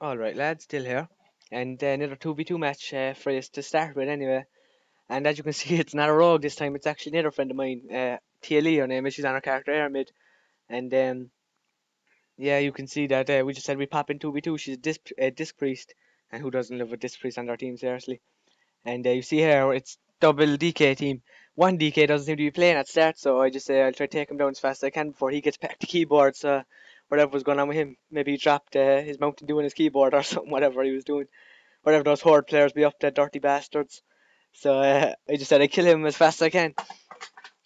Alright lads, still here. And another 2v2 match for us to start with anyway. And as you can see, it's not a rogue this time, it's actually another friend of mine, Tia Lee, her name is, she's on her character Airmíd. And yeah, you can see that we just said we pop in 2v2, she's a disc priest. And who doesn't love a disc priest on their team, seriously. And you see here, it's double DK team. One DK doesn't seem to be playing at start, so I just say I'll try to take him down as fast as I can before he gets back to keyboard. So whatever was going on with him, maybe he dropped his Mountain Dew in his keyboard or something, whatever he was doing. Whatever those horde players be up to, dirty bastards. So I just said I kill him as fast as I can,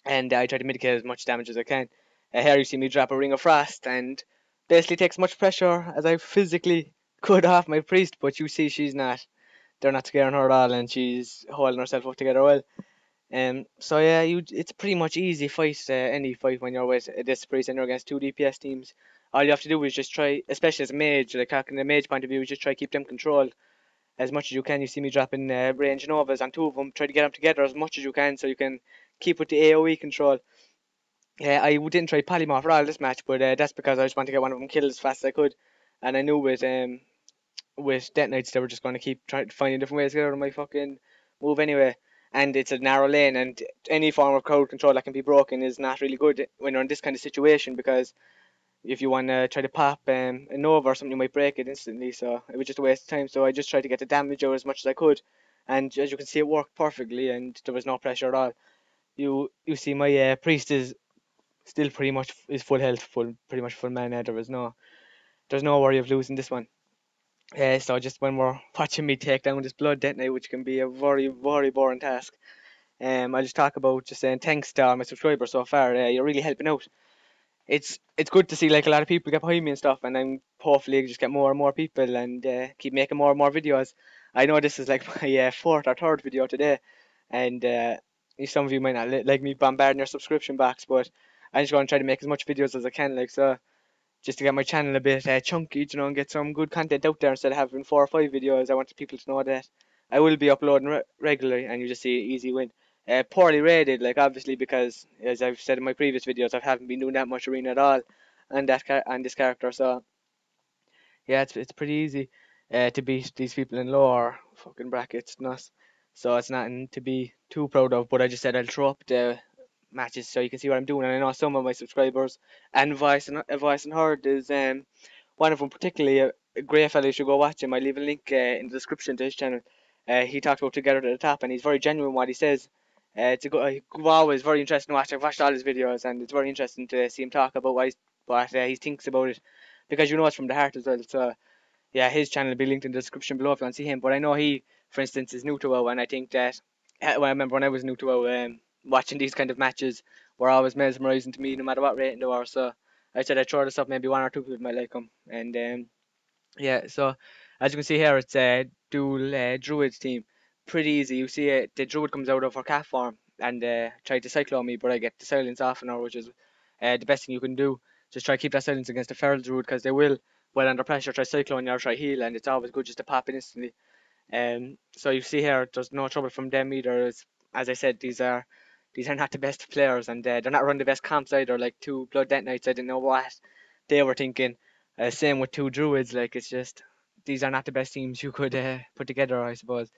and I try to mitigate as much damage as I can. Here you see me drop a ring of frost, and basically takes much pressure as I physically could off my priest. But you see, she's not. They're not scaring her at all, and she's holding herself up together well. So yeah, it's pretty much easy fight, any fight when you're with this priest and you're against two DPS teams. All you have to do is just try, especially as a mage, like in the mage point of view, just try to keep them controlled as much as you can. You see me dropping range novas on two of them. Try to get them together as much as you can so you can keep with the AoE control. Yeah, I didn't try polymorph at all this match, but that's because I just want to get one of them killed as fast as I could. And I knew with Death Knights they were just going to keep trying finding different ways to get out of my fucking move anyway. And it's a narrow lane, and any form of crowd control that can be broken is not really good when you're in this kind of situation, because if you want to try to pop a Nova or something, you might break it instantly. So it was just a waste of time. So I just tried to get the damage out as much as I could, and as you can see, it worked perfectly, and there was no pressure at all. You see, my priest is still pretty much is full health, full pretty much full mana. There's no worry of losing this one. So just when we're watching me take down this blood detonate, which can be a very boring task, I'll just talk about just saying thanks to all my subscribers so far. You're really helping out. It's good to see like a lot of people get behind me and stuff, and I'm hopefully just get more and more people and keep making more and more videos. I know this is like my fourth or third video today, and some of you might not like me bombarding your subscription box, but I'm just going to try to make as much videos as I can, like so, just to get my channel a bit chunky, and get some good content out there instead of having 4 or 5 videos. I want people to know that I will be uploading regularly, and you just see easy win. Poorly rated, like obviously, because as I've said in my previous videos, I haven't been doing that much arena at all, and and this character. So yeah, it's pretty easy to beat these people in lower fucking brackets than us. So it's nothing to be too proud of. But I just said I'll throw up the matches so you can see what I'm doing. And I know some of my subscribers and Voice and Herd is one of them particularly a great fellow. You should go watch him. I leave a link in the description to his channel. He talks about Together at the Top, and he's very genuine what he says. It's a good, always very interesting to watch. I've watched all his videos, and it's very interesting to see him talk about what he thinks about it, because you know it's from the heart as well. So yeah, his channel will be linked in the description below if you want to see him. But I know he, for instance, is new to WoW, and I think that well, I remember when I was new to WoW, watching these kind of matches were always mesmerising to me, no matter what rating they were. So I said I'd throw this up, maybe one or two people might like him, and yeah. So as you can see here, it's a dual druid team, pretty easy. You see, the druid comes out of her cat form and tried to cyclone me, but I get the silence off on her, which is the best thing you can do. Just try to keep that silence against the feral druid, because they will, well under pressure, try cyclone you or try heal, and it's always good just to pop it instantly. So you see here, there's no trouble from them either. As I said, these are not the best players, and they're not running the best comps either. Like two Blood Death Knights, I didn't know what they were thinking. Same with two Druids. Like it's just these are not the best teams you could put together, I suppose.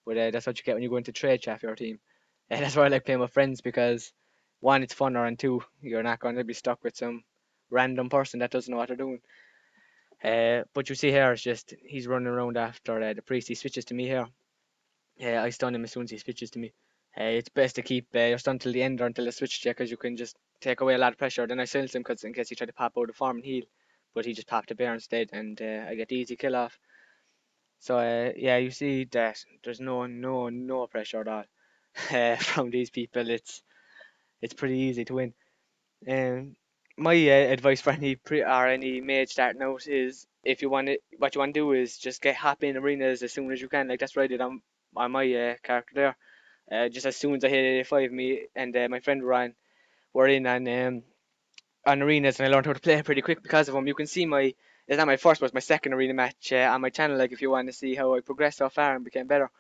But that's what you get when you go into trade chat for your team. That's why I like playing with friends, because one, it's funner, and two, you're not going to be stuck with some random person that doesn't know what they're doing. But you see here, it's just he's running around after the priest. He switches to me here. I stun him as soon as he switches to me. It's best to keep your stun till the end or until the switch check, because you can just take away a lot of pressure. Then I silence him because in case he tried to pop out of farm and heal, but he just popped a bear instead, and I get the easy kill off. So yeah, you see that there's no pressure at all from these people. It's pretty easy to win. Um, my advice for any or any mage starting out is, if you want it, what you want to do is just get hop in arenas as soon as you can. Like that's what I did on my character there. Just as soon as I hit 85, me and my friend Ryan were in on arenas, and I learned how to play pretty quick because of them. You can see it's not my first, but it's my second arena match on my channel. Like if you want to see how I progressed so far and became better.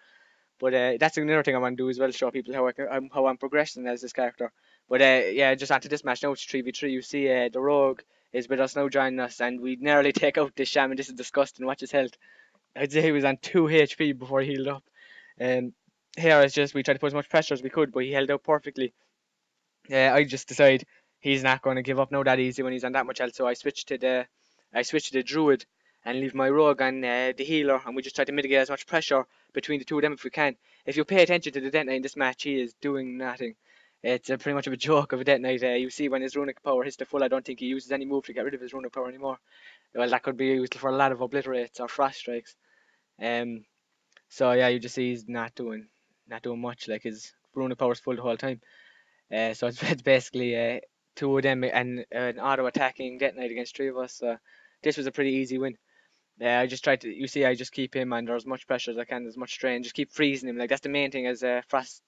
But that's another thing I want to do as well, show people how I'm progressing as this character. But yeah, just onto this match now. It's 3v3. You see, the rogue is with us now joining us, and we nearly take out this shaman. This is disgusting. Watch his health. I'd say he was on 2 HP before he healed up. Um, Here it's just we tried to put as much pressure as we could, but he held out perfectly. I just decided he's not going to give up now that easy when he's on that much health. So I switched to the druid and leave my rogue on the healer, and we just try to mitigate as much pressure between the two of them if we can. If you pay attention to the Death Knight in this match, he is doing nothing. It's pretty much of a joke of a Death Knight. You see when his runic power hits the full, I don't think he uses any move to get rid of his runic power anymore. Well, that could be used for a lot of obliterates or frost strikes. Um, so yeah, you just see he's not doing much. Like his runic power's full the whole time. So it's, it's basically two of them and an auto attacking Death Knight against three of us. So this was a pretty easy win. I just tried to, you see, I just keep him under as much pressure as I can, as much strain, just keep freezing him. Like that's the main thing as Frost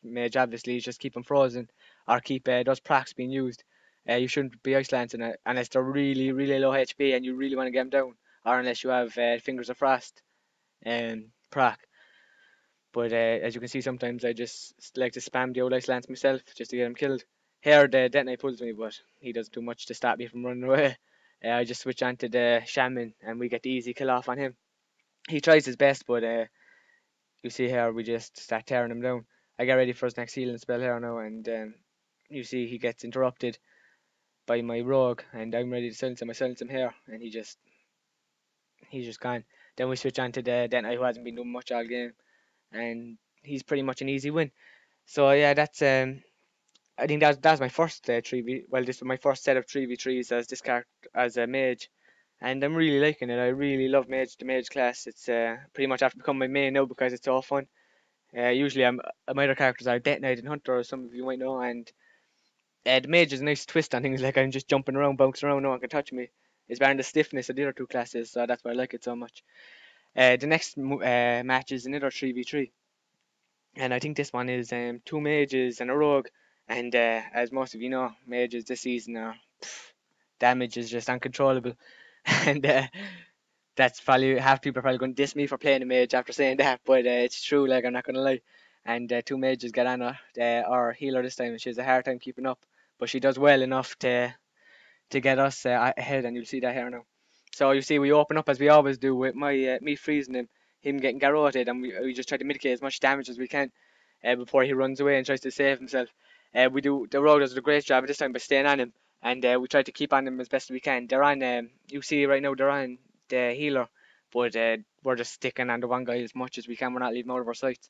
Mage, obviously, is just keep him frozen or keep those procs being used. You shouldn't be ice lancing it unless they're really, really low HP and you really want to get them down, or unless you have Fingers of Frost proc. But as you can see, sometimes I just like to spam the old ice lance myself just to get him killed. Here, the Death Knight pulls me, but he doesn't do much to stop me from running away. I just switch on to the Shaman and we get the easy kill off on him. He tries his best, but you see here, we just start tearing him down. I get ready for his next healing spell here now, and you see he gets interrupted by my rogue, and I'm ready to silence him. I silence him here, and he's just gone. Then we switch on to the Death Knight who hasn't been doing much all game, and he's pretty much an easy win. So yeah, that's I think that's my first 3v. Well, this was my first set of 3v3s as this character as a mage, and I'm really liking it. I really love the mage class. It's pretty much after become my main now because it's all fun. Usually my other characters are Death Knight and Hunter, as some of you might know, and the mage is a nice twist on things. Like I'm just jumping around, bouncing around, no one can touch me. It's better than the stiffness of the other two classes, so that's why I like it so much. The next match is another 3v3. And I think this one is two mages and a rogue. And as most of you know, mages this season are damage is just uncontrollable. And that's probably half people are probably going to diss me for playing a mage after saying that, but it's true. Like I'm not going to lie. And two mages get on our healer this time, and she has a hard time keeping up, but she does well enough to get us ahead, and you'll see that here now. So you see, we open up as we always do with my me freezing him getting garroted, and we just try to mitigate as much damage as we can before he runs away and tries to save himself. We do the rogue does a great job this time by staying on him, and we try to keep on him as best as we can. They're on you see right now they're on the healer, but we're just sticking on the one guy as much as we can. We're not leaving out of our sights,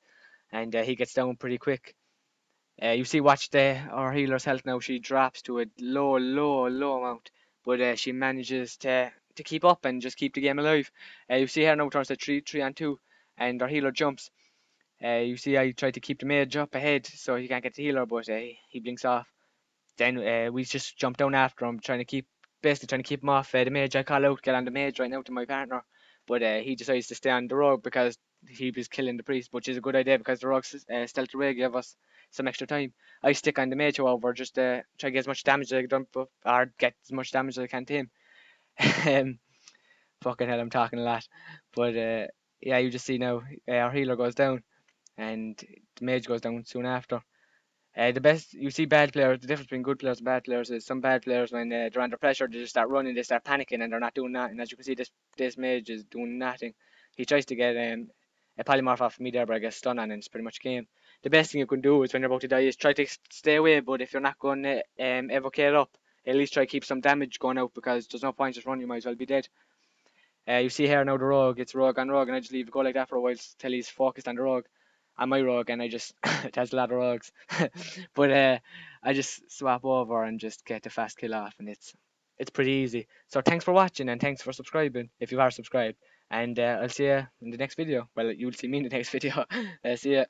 and he gets down pretty quick. You see, watch our healer's health now. She drops to a low, low, low amount, but she manages to keep up and just keep the game alive. You see here now turns to 3-3-2, and our healer jumps. You see, I tried to keep the mage up ahead so he can't get the healer, but he blinks off. Then we just jump down after him, basically trying to keep him off. The mage I call out, get on the mage right now to my partner, but he decides to stay on the rogue because he was killing the priest, which is a good idea because the rogue stealth away gave us some extra time. I stick on the mage, however, just try to get as much damage as I can, or get as much damage as I can to him. Fucking hell, I'm talking a lot, but yeah, you just see now our healer goes down and the mage goes down soon after. The best you see bad players. The difference between good players and bad players is some bad players when they're under pressure, they just start running, they start panicking, and they're not doing nothing. As you can see, this mage is doing nothing. He tries to get a polymorph off me there, but I get stunned on, and it's pretty much game. The best thing you can do is when you're about to die is try to stay away. But if you're not going to evocate up, at least try to keep some damage going out because there's no point just running. You might as well be dead. You see here now the rogue, it's rogue on rogue, and I just leave it go like that for a while till he's focused on the rogue. On my rogue, and I just it has a lot of rogues, but I just swap over and just get the fast kill off, and it's pretty easy. So thanks for watching and thanks for subscribing if you are subscribed, and I'll see you in the next video. Well, you'll see me in the next video. See ya.